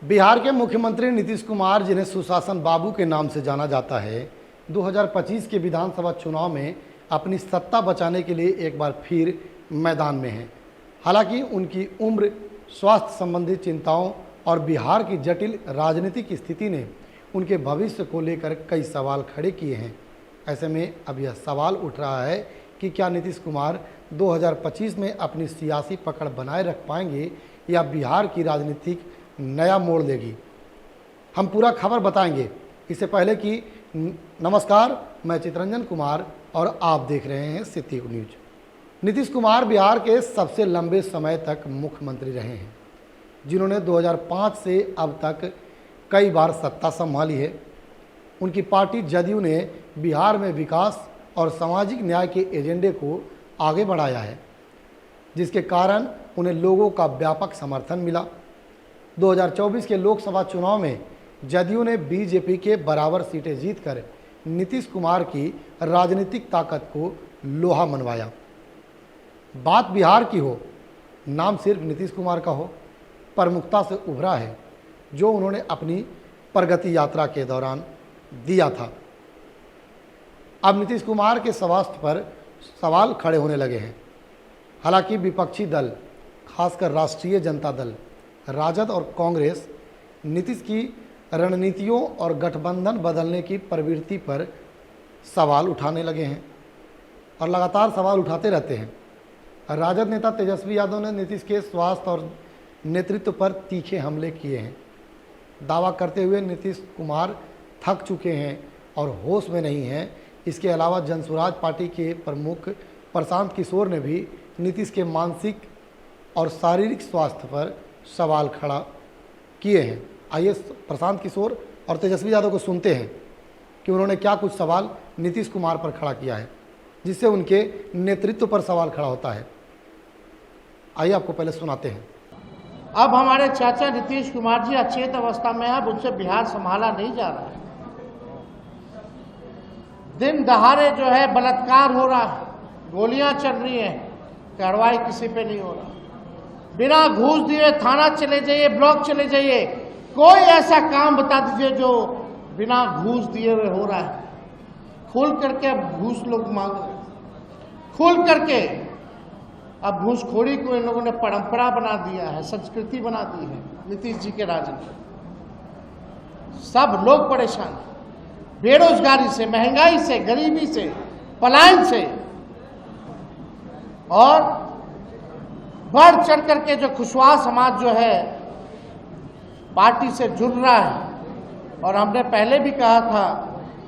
बिहार के मुख्यमंत्री नीतीश कुमार, जिन्हें सुशासन बाबू के नाम से जाना जाता है, 2025 के विधानसभा चुनाव में अपनी सत्ता बचाने के लिए एक बार फिर मैदान में हैं। हालांकि उनकी उम्र, स्वास्थ्य संबंधी चिंताओं और बिहार की जटिल राजनीतिक स्थिति ने उनके भविष्य को लेकर कई सवाल खड़े किए हैं। ऐसे में अब यह सवाल उठ रहा है कि क्या नीतीश कुमार 2025 में अपनी सियासी पकड़ बनाए रख पाएंगे या बिहार की राजनीतिक नया मोड़ लेगी। हम पूरा खबर बताएंगे। इससे पहले कि नमस्कार, मैं चितरंजन कुमार और आप देख रहे हैं सिटी न्यूज। नीतीश कुमार बिहार के सबसे लंबे समय तक मुख्यमंत्री रहे हैं, जिन्होंने 2005 से अब तक कई बार सत्ता संभाली है। उनकी पार्टी जदयू ने बिहार में विकास और सामाजिक न्याय के एजेंडे को आगे बढ़ाया है, जिसके कारण उन्हें लोगों का व्यापक समर्थन मिला। 2024 के लोकसभा चुनाव में जदयू ने बीजेपी के बराबर सीटें जीतकर नीतीश कुमार की राजनीतिक ताकत को लोहा मनवाया। बात बिहार की हो, नाम सिर्फ नीतीश कुमार का हो, प्रमुखता से उभरा है जो उन्होंने अपनी प्रगति यात्रा के दौरान दिया था। अब नीतीश कुमार के स्वास्थ्य पर सवाल खड़े होने लगे हैं। हालांकि विपक्षी दल, खासकर राष्ट्रीय जनता दल, राजद और कांग्रेस नीतीश की रणनीतियों और गठबंधन बदलने की प्रवृत्ति पर सवाल उठाने लगे हैं और लगातार सवाल उठाते रहते हैं। राजद नेता तेजस्वी यादव ने नीतीश के स्वास्थ्य और नेतृत्व पर तीखे हमले किए हैं, दावा करते हुए नीतीश कुमार थक चुके हैं और होश में नहीं हैं। इसके अलावा जनसुराज पार्टी के प्रमुख प्रशांत किशोर ने भी नीतीश के मानसिक और शारीरिक स्वास्थ्य पर सवाल खड़ा किए हैं। आइए प्रशांत किशोर और तेजस्वी यादव को सुनते हैं कि उन्होंने क्या कुछ सवाल नीतीश कुमार पर खड़ा किया है, जिससे उनके नेतृत्व पर सवाल खड़ा होता है। आइए आपको पहले सुनाते हैं। अब हमारे चाचा नीतीश कुमार जी अचेत अवस्था में है, अब उनसे बिहार संभाला नहीं जा रहा है। दिन दहाड़े जो है बलात्कार हो रहा है, गोलियां चल रही हैं, कार्रवाई किसी पे नहीं हो रहा। बिना घूस दिए थाना चले जाइए, ब्लॉक चले जाइए, कोई ऐसा काम बता दीजिए जो बिना घूस दिए हुए हो रहा है। खुल करके अब घूस लोग मांग रहे हैं, खुल करके अब घूसखोरी को इन लोगों ने परंपरा बना दिया है, संस्कृति बना दी है। नीतीश जी के राज में सब लोग परेशान हैं, बेरोजगारी से, महंगाई से, गरीबी से, पलायन से, और बढ़ चढ़ करके जो कुशवाहा समाज जो है पार्टी से जुड़ रहा है। और हमने पहले भी कहा था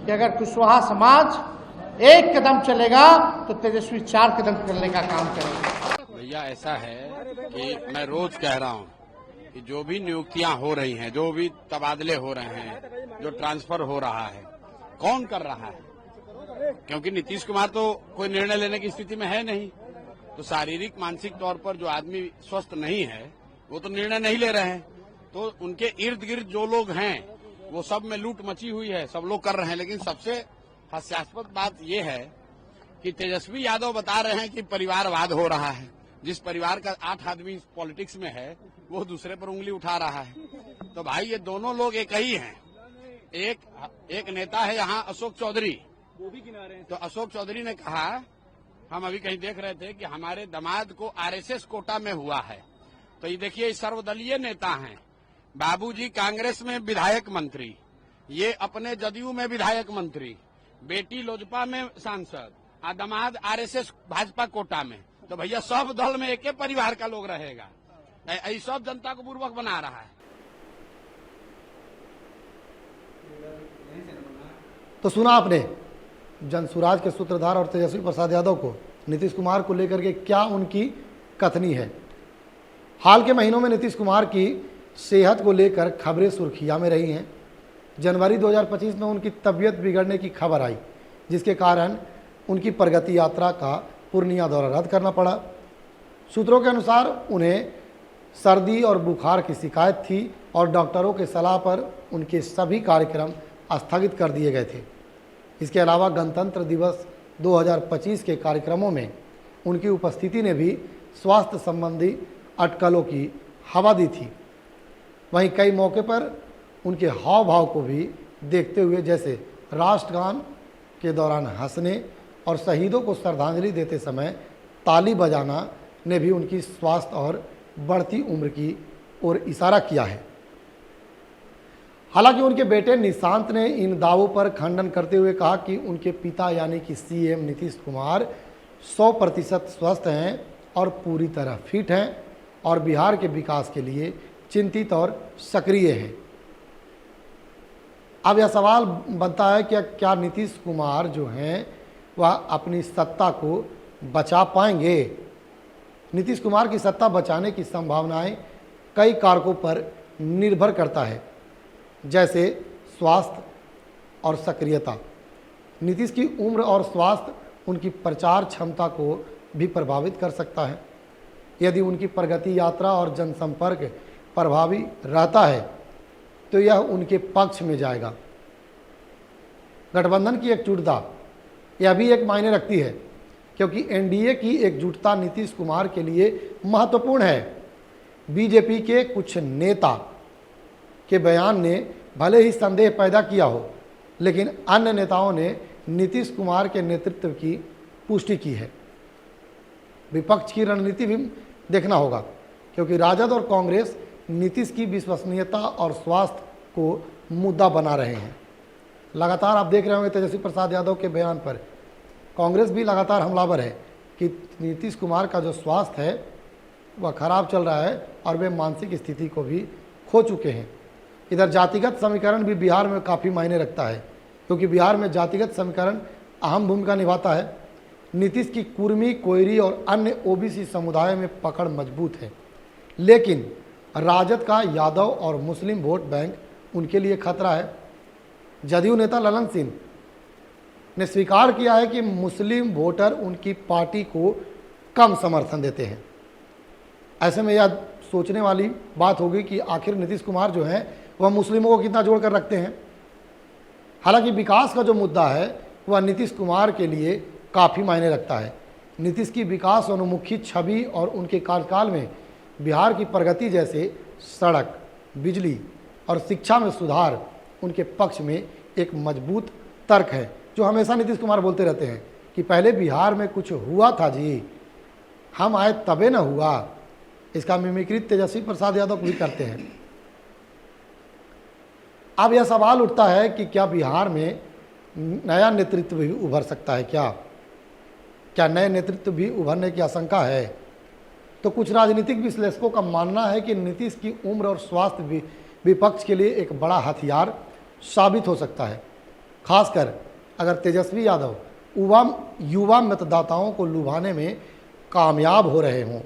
कि अगर कुशवाहा समाज एक कदम चलेगा तो तेजस्वी 4 कदम चलने का काम करेगा। भैया ऐसा है कि मैं रोज कह रहा हूँ कि जो भी नियुक्तियां हो रही हैं, जो भी तबादले हो रहे हैं, जो ट्रांसफर हो रहा है, कौन कर रहा है? क्योंकि नीतीश कुमार तो कोई निर्णय लेने की स्थिति में है नहीं। तो शारीरिक मानसिक तौर पर जो आदमी स्वस्थ नहीं है वो तो निर्णय नहीं ले रहे हैं। तो उनके इर्द गिर्द जो लोग हैं वो सब में लूट मची हुई है, सब लोग कर रहे हैं। लेकिन सबसे हास्यास्पद बात ये है कि तेजस्वी यादव बता रहे हैं कि परिवारवाद हो रहा है। जिस परिवार का 8 आदमी पॉलिटिक्स में है वो दूसरे पर उंगली उठा रहा है। तो भाई ये दोनों लोग एक ही हैं। एक नेता है यहाँ अशोक चौधरी, वो भी किनारे हैं। तो अशोक चौधरी ने कहा, हम अभी कहीं देख रहे थे कि हमारे दामाद को आरएसएस कोटा में हुआ है। तो ये देखिए, सर्वदलीय नेता हैं। बाबूजी कांग्रेस में विधायक मंत्री, ये अपने जदयू में विधायक मंत्री, बेटी लोजपा में सांसद, दामाद आरएसएस भाजपा कोटा में। तो भैया सब दल में एक परिवार का लोग रहेगा। ऐसी सब जनता को बुर्बक बना रहा है। तो सुना आपने जनसुराज के सूत्रधार और तेजस्वी प्रसाद यादव को नीतीश कुमार को लेकर के क्या उनकी कथनी है। हाल के महीनों में नीतीश कुमार की सेहत को लेकर खबरें सुर्खियां में रही हैं। जनवरी 2025 में उनकी तबीयत बिगड़ने की खबर आई, जिसके कारण उनकी प्रगति यात्रा का पूर्णिया दौरा रद्द करना पड़ा। सूत्रों के अनुसार उन्हें सर्दी और बुखार की शिकायत थी और डॉक्टरों के सलाह पर उनके सभी कार्यक्रम स्थगित कर दिए गए थे। इसके अलावा गणतंत्र दिवस 2025 के कार्यक्रमों में उनकी उपस्थिति ने भी स्वास्थ्य संबंधी अटकलों की हवा दी थी। वहीं कई मौके पर उनके हाव भाव को भी देखते हुए, जैसे राष्ट्रगान के दौरान हंसने और शहीदों को श्रद्धांजलि देते समय ताली बजाना ने भी उनकी स्वास्थ्य और बढ़ती उम्र की ओर इशारा किया है। हालांकि उनके बेटे निशांत ने इन दावों पर खंडन करते हुए कहा कि उनके पिता यानी कि सीएम नीतीश कुमार 100% स्वस्थ हैं और पूरी तरह फिट हैं और बिहार के विकास के लिए चिंतित और सक्रिय हैं। अब यह सवाल बनता है कि क्या नीतीश कुमार जो हैं वह अपनी सत्ता को बचा पाएंगे। नीतीश कुमार की सत्ता बचाने की संभावनाएं कई कारकों पर निर्भर करता है, जैसे स्वास्थ्य और सक्रियता। नीतीश की उम्र और स्वास्थ्य उनकी प्रचार क्षमता को भी प्रभावित कर सकता है। यदि उनकी प्रगति यात्रा और जनसंपर्क प्रभावी रहता है तो यह उनके पक्ष में जाएगा। गठबंधन की एकजुटता यह भी एक मायने रखती है, क्योंकि एनडीए की एकजुटता नीतीश कुमार के लिए महत्वपूर्ण है। बीजेपी के कुछ नेता के बयान ने भले ही संदेह पैदा किया हो, लेकिन अन्य नेताओं ने नीतीश कुमार के नेतृत्व की पुष्टि की है। विपक्ष की रणनीति भी देखना होगा, क्योंकि राजद और कांग्रेस नीतीश की विश्वसनीयता और स्वास्थ्य को मुद्दा बना रहे हैं। लगातार आप देख रहे होंगे तेजस्वी प्रसाद यादव के बयान पर कांग्रेस भी लगातार हमलावर है कि नीतीश कुमार का जो स्वास्थ्य है वह खराब चल रहा है और वे मानसिक स्थिति को भी खो चुके हैं। इधर जातिगत समीकरण भी बिहार में काफ़ी मायने रखता है, क्योंकि बिहार में जातिगत समीकरण अहम भूमिका निभाता है। नीतीश की कुर्मी, कोयरी और अन्य ओबीसी समुदाय में पकड़ मजबूत है, लेकिन राजद का यादव और मुस्लिम वोट बैंक उनके लिए खतरा है। जदयू नेता ललन सिंह ने स्वीकार किया है कि मुस्लिम वोटर उनकी पार्टी को कम समर्थन देते हैं। ऐसे में यह सोचने वाली बात होगी कि आखिर नीतीश कुमार जो हैं वह मुस्लिमों को कितना जोड़कर रखते हैं। हालांकि विकास का जो मुद्दा है वह नीतीश कुमार के लिए काफ़ी मायने रखता है। नीतीश की विकास उन्मुखी छवि और उनके कार्यकाल में बिहार की प्रगति, जैसे सड़क, बिजली और शिक्षा में सुधार, उनके पक्ष में एक मजबूत तर्क है, जो हमेशा नीतीश कुमार बोलते रहते हैं कि पहले बिहार में कुछ हुआ था जी, हम आए तबे न हुआ। इसका मिमिक्री तेजस्वी प्रसाद यादव भी करते हैं। अब यह सवाल उठता है कि क्या बिहार में नया नेतृत्व भी उभर सकता है? क्या नए नेतृत्व भी उभरने की आशंका है? तो कुछ राजनीतिक विश्लेषकों का मानना है कि नीतीश की उम्र और स्वास्थ्य विपक्ष के लिए एक बड़ा हथियार साबित हो सकता है, खासकर अगर तेजस्वी यादव युवा मतदाताओं को लुभाने में कामयाब हो रहे हों।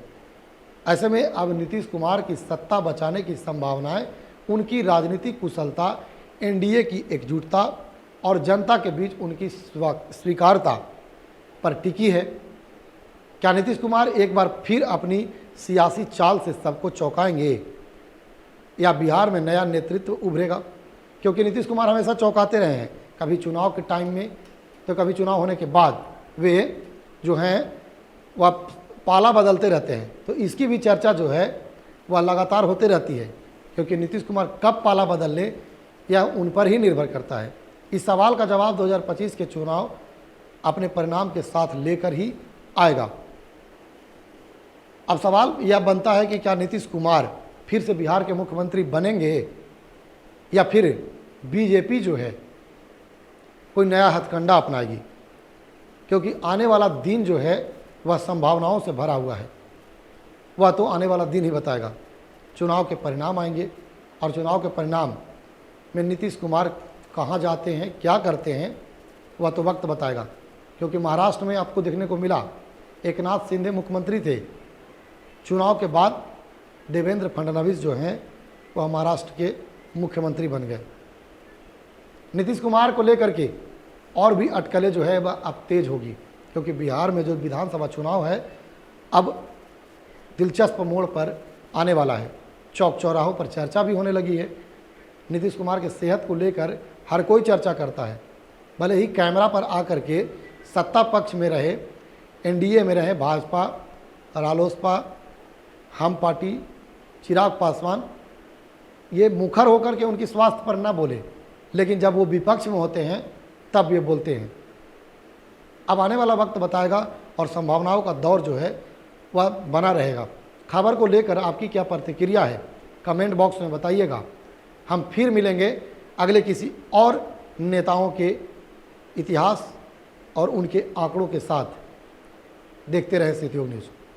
ऐसे में अब नीतीश कुमार की सत्ता बचाने की संभावनाएं उनकी राजनीतिक कुशलता, एनडीए की एकजुटता और जनता के बीच उनकी स्वीकार्यता पर टिकी है। क्या नीतीश कुमार एक बार फिर अपनी सियासी चाल से सबको चौंकाएंगे या बिहार में नया नेतृत्व उभरेगा? क्योंकि नीतीश कुमार हमेशा चौंकाते रहे हैं, कभी चुनाव के टाइम में तो कभी चुनाव होने के बाद वे जो हैं वह पाला बदलते रहते हैं। तो इसकी भी चर्चा जो है वह लगातार होते रहती है, क्योंकि नीतीश कुमार कब पाला बदल ले यह उन पर ही निर्भर करता है। इस सवाल का जवाब 2025 के चुनाव अपने परिणाम के साथ लेकर ही आएगा। अब सवाल यह बनता है कि क्या नीतीश कुमार फिर से बिहार के मुख्यमंत्री बनेंगे या फिर बीजेपी जो है कोई नया हथकंडा अपनाएगी? क्योंकि आने वाला दिन जो है वह संभावनाओं से भरा हुआ है। वह तो आने वाला दिन ही बताएगा। चुनाव के परिणाम आएंगे और चुनाव के परिणाम में नीतीश कुमार कहाँ जाते हैं, क्या करते हैं, वह तो वक्त बताएगा। क्योंकि महाराष्ट्र में आपको देखने को मिला, एकनाथ शिंदे मुख्यमंत्री थे, चुनाव के बाद देवेंद्र फडणवीस जो हैं वह महाराष्ट्र के मुख्यमंत्री बन गए। नीतीश कुमार को लेकर के और भी अटकलें जो है वह अब तेज होगी, क्योंकि बिहार में जो विधानसभा चुनाव है अब दिलचस्प मोड़ पर आने वाला है। चौक चौराहों पर चर्चा भी होने लगी है। नीतीश कुमार के सेहत को लेकर हर कोई चर्चा करता है, भले ही कैमरा पर आकर के सत्ता पक्ष में रहे, एनडीए में रहे भाजपा, रालोसपा, हम पार्टी, चिराग पासवान ये मुखर होकर के उनकी स्वास्थ्य पर ना बोले, लेकिन जब वो विपक्ष में होते हैं तब ये बोलते हैं। अब आने वाला वक्त बताएगा और संभावनाओं का दौर जो है वह बना रहेगा। खबर को लेकर आपकी क्या प्रतिक्रिया है कमेंट बॉक्स में बताइएगा। हम फिर मिलेंगे अगले किसी और नेताओं के इतिहास और उनके आंकड़ों के साथ। देखते रहे सिटी न्यूज़।